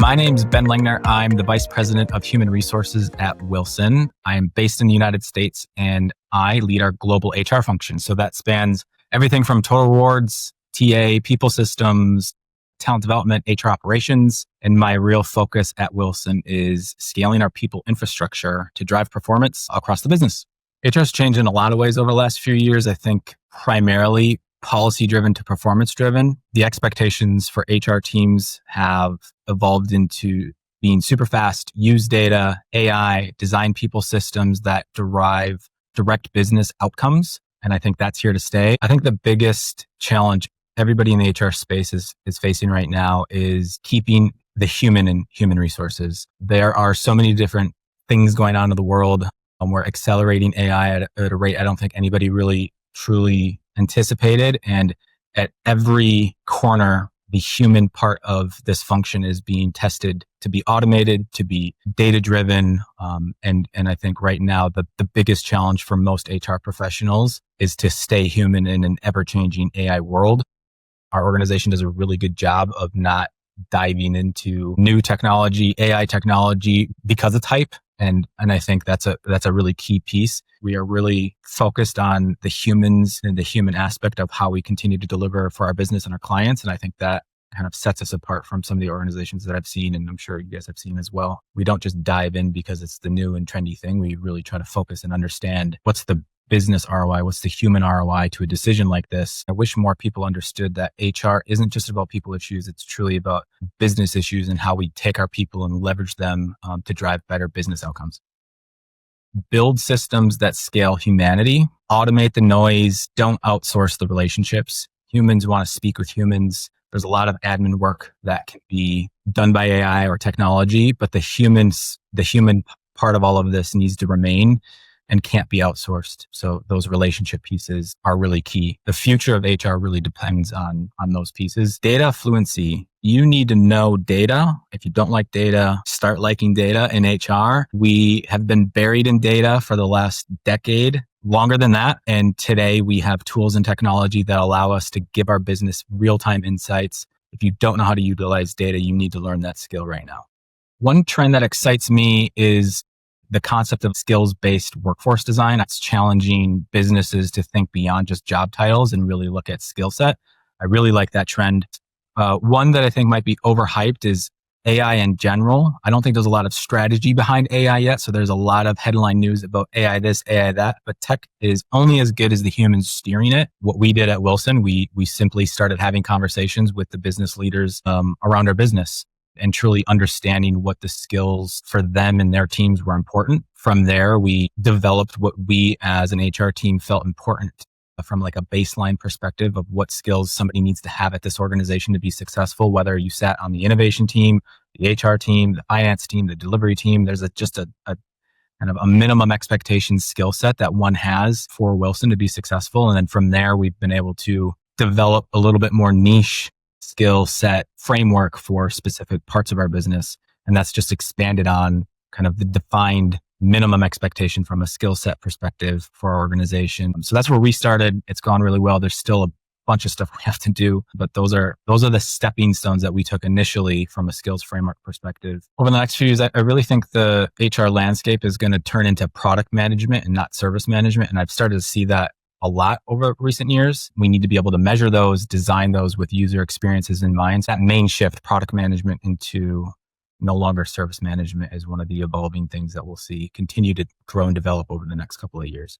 My name's Ben Langner. I'm the Vice President of Human Resources at Wilson. I am based in the United States and I lead our global HR function. So that spans everything from total rewards, TA, people systems, talent development, HR operations. And my real focus at Wilson is scaling our people infrastructure to drive performance across the business. HR has changed in a lot of ways over the last few years. I think primarily policy driven to performance driven. The expectations for HR teams have evolved into being super fast, use data, AI, design people systems that derive direct business outcomes. And I think that's here to stay. I think the biggest challenge everybody in the HR space is facing right now is keeping the human in human resources. There are so many different things going on in the world. We're accelerating AI at a rate I don't think anybody really truly anticipated. And at every corner, the human part of this function is being tested to be automated, to be data driven. And I think right now, the biggest challenge for most HR professionals is to stay human in an ever changing AI world. Our organization does a really good job of not diving into new technology, AI technology, because it's hype. And I think that's a really key piece. We are really focused on the humans and the human aspect of how we continue to deliver for our business and our clients. And I think that kind of sets us apart from some of the organizations that I've seen, and I'm sure you guys have seen as well. We don't just dive in because it's the new and trendy thing. We really try to focus and understand what's the business ROI, what's the human ROI to a decision like this. I wish more people understood that HR isn't just about people issues. It's truly about business issues and how we take our people and leverage them to drive better business outcomes. Build systems that scale humanity, automate the noise, don't outsource the relationships. Humans want to speak with humans. There's a lot of admin work that can be done by AI or technology, but the human part of all of this needs to remain and can't be outsourced. So those relationship pieces are really key. The future of HR really depends on those pieces. Data fluency. You need to know data. If you don't like data, start liking data in HR. We have been buried in data for the last decade, longer than that. And today we have tools and technology that allow us to give our business real-time insights. If you don't know how to utilize data, you need to learn that skill right now. One trend that excites me is the concept of skills-based workforce design. It's challenging businesses to think beyond just job titles and really look at skill set. I really like that trend. One that I think might be overhyped is AI in general. I don't think there's a lot of strategy behind AI yet. So there's a lot of headline news about AI this, AI that, but tech is only as good as the humans steering it. What we did at Wilson, we simply started having conversations with the business leaders around our business and truly understanding what the skills for them and their teams were important. From there, we developed what we as an HR team felt important from like a baseline perspective of what skills somebody needs to have at this organization to be successful, whether you sat on the innovation team, the HR team, the finance team, the delivery team. There's just a kind of a minimum expectation skill set that one has for Wilson to be successful. And then from there, we've been able to develop a little bit more niche skill set framework for specific parts of our business. And that's just expanded on kind of the defined minimum expectation from a skill set perspective for our organization. So that's where we started. It's gone really well. There's still a bunch of stuff we have to do, but those are the stepping stones that we took initially from a skills framework perspective. Over the next few years, I really think the HR landscape is going to turn into product management and not service management. And I've started to see that a lot over recent years. We need to be able to measure those, design those with user experiences in mind. That main shift, product management into no longer service management, is one of the evolving things that we'll see continue to grow and develop over the next couple of years.